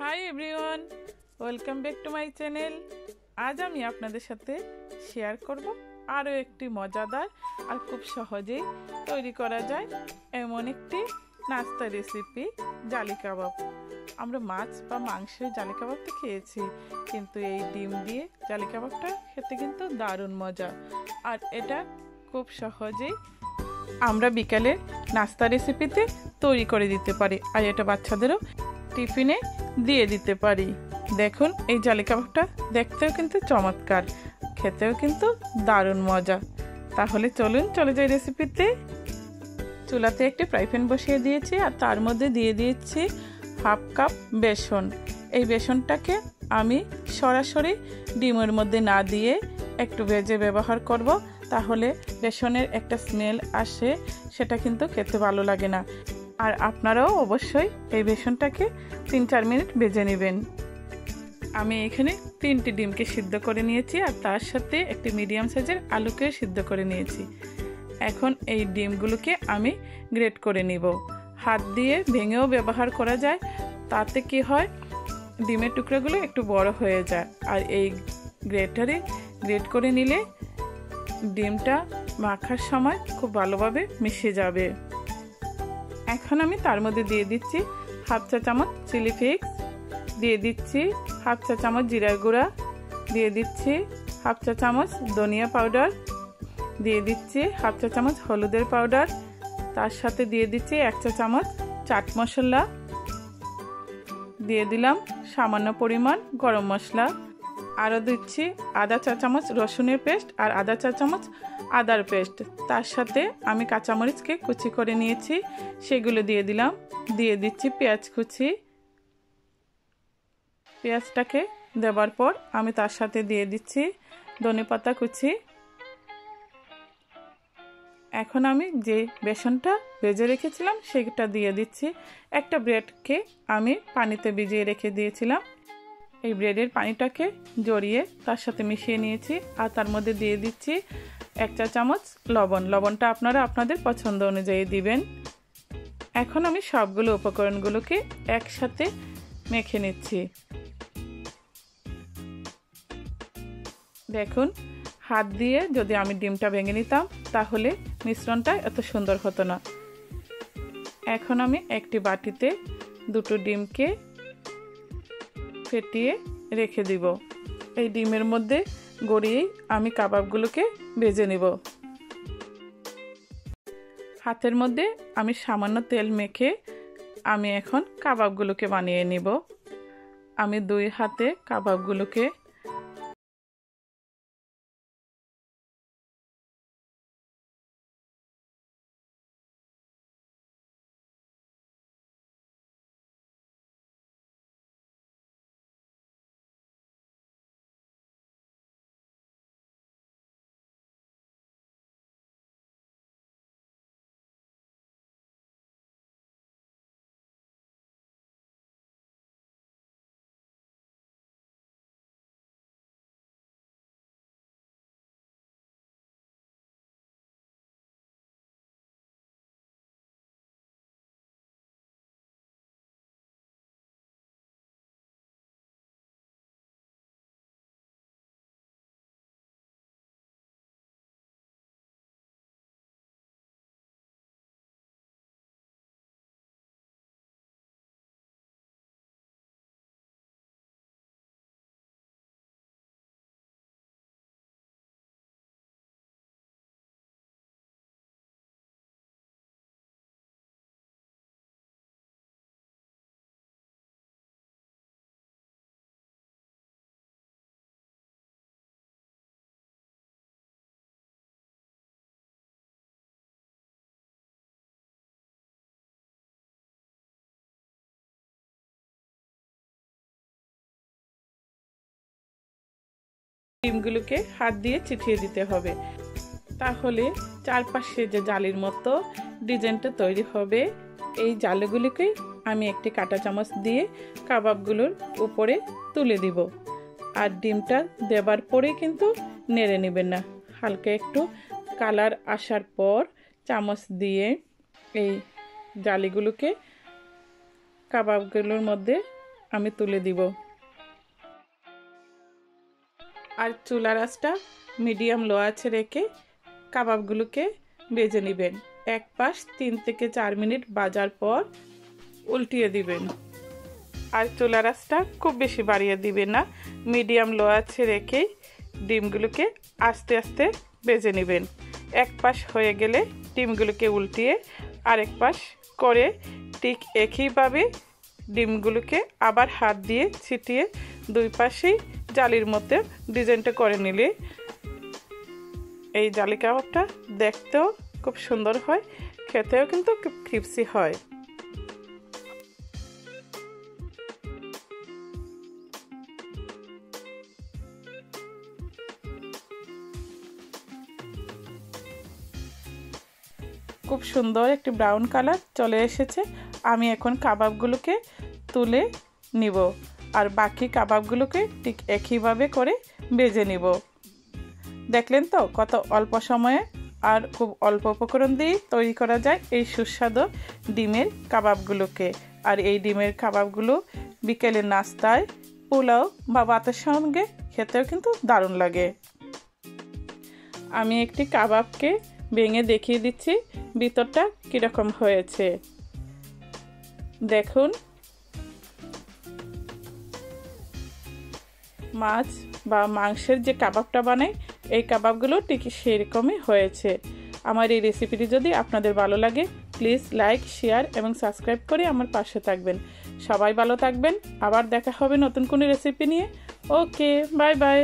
Hi everyone, welcome back to my channel. আজ আমি আপনাদের সাথে শেয়ার করব আরও একটি মজাদার আর খুব সহজেই তৈরি করা যায় এমন একটি নাস্তা রেসিপি, জালি কাবাব। আমরা মাছ বা মাংসের জালি কাবাব তো খেয়েছি, কিন্তু এই ডিম দিয়ে জালি কাবাবটা খেতে কিন্তু দারুণ মজা। আর এটা খুব সহজেই আমরা বিকালে নাস্তা রেসিপিতে তৈরি করে দিতে পারি, আর এটা বাচ্চাদেরও টিফিনে দিয়ে দিতে পারি। দেখুন, এই জালি কাবাবটা দেখতেও কিন্তু চমৎকার, খেতেও কিন্তু দারুণ মজা। তাহলে চলুন চলে যাই রেসিপিতে। চুলাতে একটি ফ্রাই প্যান বসিয়ে দিয়েছি, আর তার মধ্যে দিয়ে দিয়েছি হাফ কাপ বেসন। এই বেসনটাকে আমি সরাসরি ডিমের মধ্যে না দিয়ে একটু ভেজে ব্যবহার করব, তাহলে বেসনের একটা স্মেল আসে, সেটা কিন্তু খেতে ভালো লাগে না। আর আপনারাও অবশ্যই এই বেসনটাকে 3-4 মিনিট ভেজে নেবেন। আমি এখানে 3টি ডিমকে সিদ্ধ করে নিয়েছি, আর তার সাথে একটি মিডিয়াম সাইজের আলুকে সিদ্ধ করে নিয়েছি। এখন এই ডিমগুলোকে আমি গ্রেট করে নিব। হাত দিয়ে ভেঙেও ব্যবহার করা যায়, তাতে কি হয়, ডিমের টুকরোগুলো একটু বড় হয়ে যায়। আর এই গ্রেটারে গ্রেট করে নিলে ডিমটা মাখার সময় খুব ভালোভাবে মিশে যাবে। এখন আমি তার মধ্যে দিয়ে দিচ্ছি হাফ চা চামচ চিলি ফ্লেক্স, দিয়ে দিচ্ছি হাফ চা চামচ জিরার গুঁড়া, দিয়ে দিচ্ছি হাফ চা চামচ ধনিয়া পাউডার, দিয়ে দিচ্ছি হাফ চা চামচ হলুদের পাউডার, তার সাথে দিয়ে দিচ্ছি 1 চা চামচ চাট মশলা, দিয়ে দিলাম সামান্য পরিমাণ গরম মশলা, আরও দিচ্ছি আধা চা চামচ রসুনের পেস্ট আর আধা চা চামচ আদার পেস্ট। তার সাথে আমি কাঁচামরিচকে কুচি করে নিয়েছি, সেগুলো দিয়ে দিলাম। দিয়ে দিচ্ছি পেঁয়াজ কুচি। পেঁয়াজটাকে দেওয়ার পর আমি তার সাথে দিয়ে দিচ্ছি ধনেপাতা কুচি। এখন আমি যে বেসনটা ভেজে রেখেছিলাম সেটা দিয়ে দিচ্ছি। একটা ব্রেডকে আমি পানিতে ভিজিয়ে রেখে দিয়েছিলাম, এই ব্রেডের পানিটাকে জড়িয়ে তার সাথে মিশিয়ে নিয়েছি। আর তার মধ্যে দিয়ে দিচ্ছি 1 চা চামচ লবণ। লবণটা আপনারা আপনাদের পছন্দ অনুযায়ী দিবেন। এখন আমি সবগুলো উপকরণগুলোকে একসাথে মেখে নিচ্ছি। দেখুন, হাত দিয়ে যদি আমি ডিমটা ভেঙে নিতাম তাহলে মিশ্রণটা এত সুন্দর হতো না। এখন আমি একটি বাটিতে 2টো ডিমকে ফেটিয়ে রেখে দিব। এই ডিমের মধ্যে গড়িয়েই আমি কাবাবগুলোকে ভেজে নেব। হাতের মধ্যে আমি সামান্য তেল মেখে আমি এখন কাবাবগুলোকে বানিয়ে নিব। আমি 2 হাতে কাবাবগুলোকে ডিমগুলোকে হাত দিয়ে চিটিয়ে দিতে হবে, তাহলে চারপাশে যে জালির মতো ডিজাইনটা তৈরি হবে। এই জালিগুলিকে আমি একটি কাঁটা চামচ দিয়ে কাবাবগুলোর উপরে তুলে দিব। আর ডিমটা দেবার পরে কিন্তু নেড়ে নেবেন না, হালকা একটু কালার আসার পর চামচ দিয়ে এই জালিগুলোকে কাবাবগুলোর মধ্যে আমি তুলে দিব। আর চুলার আঁচটা মিডিয়াম লো আঁচে রেখে কাবাবগুলোকে ভেজে নেবেন। এক পাশ 3 থেকে 4 মিনিট ভাজার পর উল্টিয়ে দিবেন। আর চুলার আঁচটা খুব বেশি বাড়িয়ে দিবেন না, মিডিয়াম লো আঁচে রেখে ডিমগুলোকে আস্তে আস্তে ভেজে নেবেন। এক পাশ হয়ে গেলে ডিমগুলোকে উল্টিয়ে আরেক পাশ করে ঠিক একইভাবে ডিমগুলোকে আবার হাত দিয়ে ছিটিয়ে দুই পাশেই জালির মধ্যে ডিজাইনটা করে নিলে এই জালি কাবাবটা দেখতেও খুব সুন্দর হয়, খেতেও কিন্তু খুব ক্রিস্পি হয়। খুব সুন্দর একটি ব্রাউন কালার চলে এসেছে। আমি এখন কাবাবগুলোকে তুলে নিব আর বাকি কাবাবগুলোকে ঠিক একইভাবে করে ভেজে নিব। দেখলেন তো কত অল্প সময়ে আর খুব অল্প উপকরণ দিয়ে তৈরি করা যায় এই সুস্বাদু ডিমের কাবাবগুলোকে। আর এই ডিমের কাবাবগুলো বিকেলের নাস্তায়, পোলাও বা ভাতের সঙ্গে খেতেও কিন্তু দারুণ লাগে। আমি একটি কাবাবকে ভেঙে দেখিয়ে দিচ্ছি ভিতরটা কিরকম হয়েছে। দেখুন, মাছ বা মাংসের যে কাবাবটা বানাই এই কাবাবগুলো ঠিক সেরকমই হয়েছে। আমার এই রেসিপিটি যদি আপনাদের ভালো লাগে প্লিজ লাইক, শেয়ার এবং সাবস্ক্রাইব করে আমার পাশে থাকবেন। সবাই ভালো থাকবেন, আবার দেখা হবে নতুন কোনো রেসিপি নিয়ে। ওকে, বাই বাই।